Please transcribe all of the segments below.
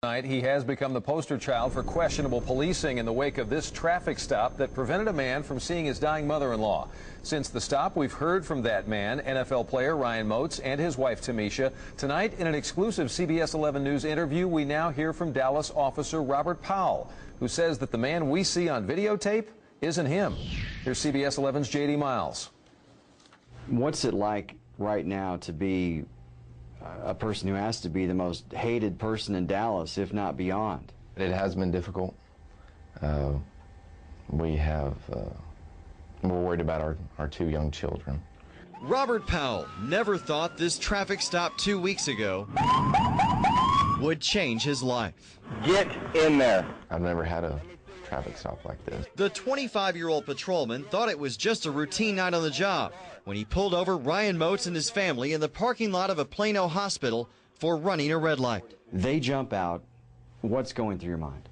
Tonight, he has become the poster child for questionable policing in the wake of this traffic stop that prevented a man from seeing his dying mother-in-law. Since the stop, we've heard from that man, NFL player Ryan Moats, and his wife Tamisha. Tonight, in an exclusive CBS 11 News interview, we now hear from Dallas officer Robert Powell, who says that the man we see on videotape isn't him. Here's CBS 11's J.D. Miles. What's it like right now to be a person who has to be the most hated person in Dallas, if not beyond? It has been difficult. We're worried about our two young children. Robert Powell never thought this traffic stop 2 weeks ago would change his life. Get in there. I've never had a traffic stop like this. The 25-year-old patrolman thought it was just a routine night on the job when he pulled over Ryan Moats and his family in the parking lot of a Plano hospital for running a red light. They jump out. What's going through your mind?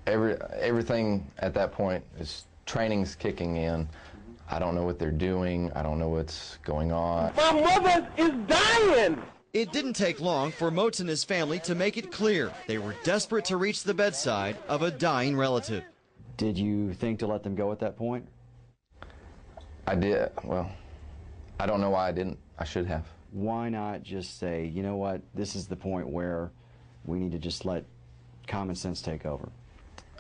Everything at that point is training's kicking in. I don't know what they're doing. I don't know what's going on. My mother is dying! It didn't take long for Moats and his family to make it clear they were desperate to reach the bedside of a dying relative. Did you think to let them go at that point? I did. Well, I don't know why I didn't. I should have. Why not just say, you know what, this is the point where we need to just let common sense take over?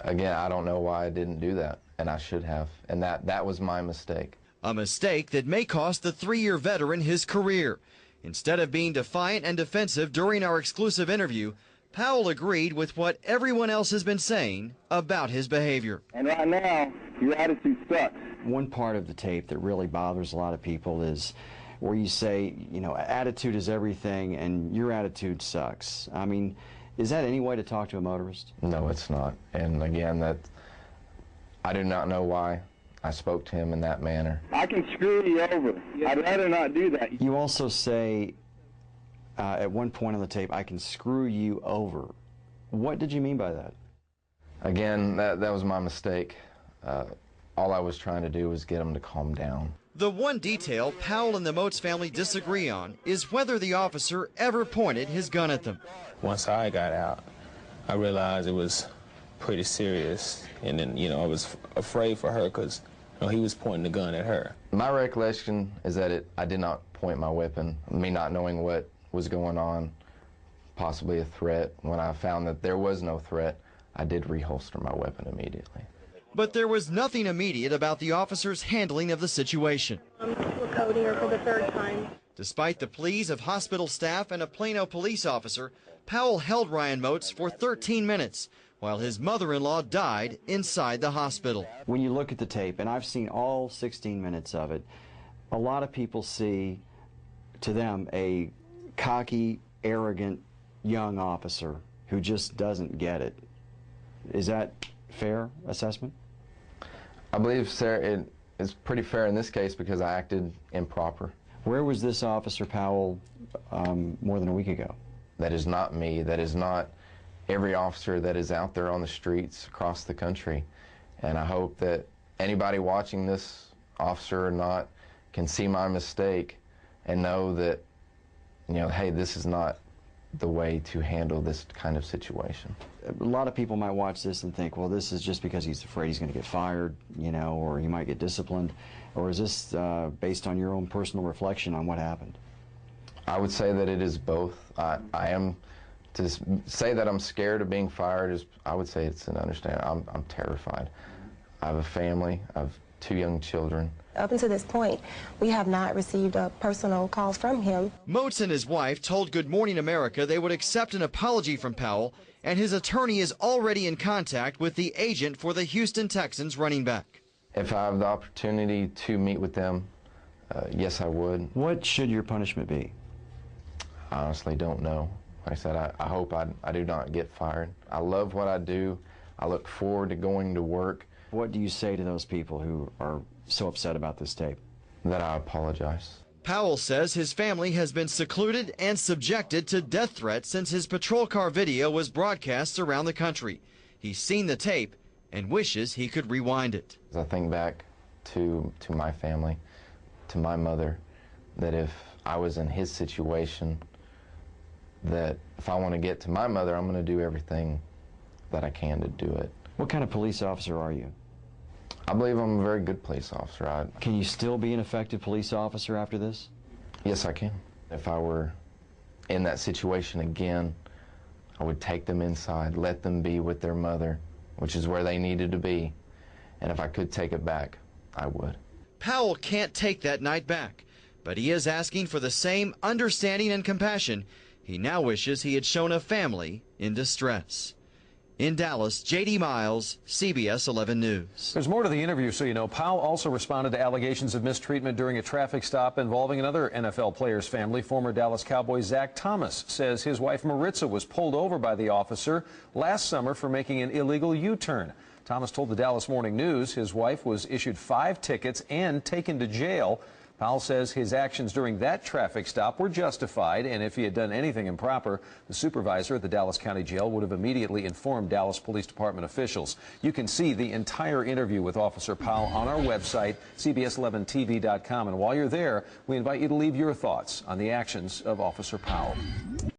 Again, I don't know why I didn't do that, and I should have. And that was my mistake. A mistake that may cost the 3-year veteran his career. Instead of being defiant and defensive during our exclusive interview, Powell agreed with what everyone else has been saying about his behavior. And right now, your attitude sucks. One part of the tape that really bothers a lot of people is where you say, you know, attitude is everything and your attitude sucks. I mean, is that any way to talk to a motorist? No, it's not. And again, I do not know why I spoke to him in that manner. I can screw you over. I'd rather not do that. You also say at one point on the tape, I can screw you over. What did you mean by that? Again, that was my mistake. All I was trying to do was get him to calm down. The one detail Powell and the Moats family disagree on is whether the officer ever pointed his gun at them. Once I got out, I realized it was pretty serious, and then, you know, I was afraid for her because, you know, he was pointing the gun at her. My recollection is that I did not point my weapon, me not knowing what was going on, possibly a threat. When I found that there was no threat, I did reholster my weapon immediately. But there was nothing immediate about the officer's handling of the situation. I'm coding her for the 3rd time. Despite the pleas of hospital staff and a Plano police officer, Powell held Ryan Moats for 13 minutes while his mother-in-law died inside the hospital. When you look at the tape, and I've seen all 16 minutes of it, a lot of people see, to them, a cocky, arrogant young officer who just doesn't get it. Is that fair assessment? I believe, sir, it is pretty fair in this case because I acted improper. Where was this Officer Powell more than a week ago? That is not me. That is not every officer that is out there on the streets across the country. And I hope that anybody watching this, officer or not, can see my mistake and know that, you know, hey, this is not the way to handle this kind of situation. A lot of people might watch this and think, well, this is just because he's afraid he's going to get fired, you know, or he might get disciplined. Or is this based on your own personal reflection on what happened? I would say that it is both. I am, to say that I'm scared of being fired, I would say it's an understanding. I'm terrified. I have a family. I have 2 young children. Up until this point, we have not received a personal call from him. Moats and his wife told Good Morning America they would accept an apology from Powell, and his attorney is already in contact with the agent for the Houston Texans running back. If I have the opportunity to meet with them, yes, I would. What should your punishment be? I honestly don't know. Like I said, I hope I do not get fired. I love what I do. I look forward to going to work. What do you say to those people who are so upset about this tape? That I apologize. Powell says his family has been secluded and subjected to death threats since his patrol car video was broadcast around the country. He's seen the tape and wishes he could rewind it. As I think back to my family, to my mother, that if I was in his situation, that if I want to get to my mother, I'm going to do everything that I can to do it. What kind of police officer are you? I believe I'm a very good police officer. Can you still be an effective police officer after this? Yes, I can. If I were in that situation again, I would take them inside, let them be with their mother, which is where they needed to be. And if I could take it back, I would. Powell can't take that night back, but he is asking for the same understanding and compassion he now wishes he had shown a family in distress. In Dallas, J.D. Miles, CBS 11 News. There's more to the interview, so you know. Powell also responded to allegations of mistreatment during a traffic stop involving another NFL player's family. Former Dallas Cowboy Zach Thomas says his wife Maritza was pulled over by the officer last summer for making an illegal U-turn. Thomas told the Dallas Morning News his wife was issued 5 tickets and taken to jail. Powell says his actions during that traffic stop were justified, and if he had done anything improper, the supervisor at the Dallas County Jail would have immediately informed Dallas Police Department officials. You can see the entire interview with Officer Powell on our website, CBS11TV.com. And while you're there, we invite you to leave your thoughts on the actions of Officer Powell.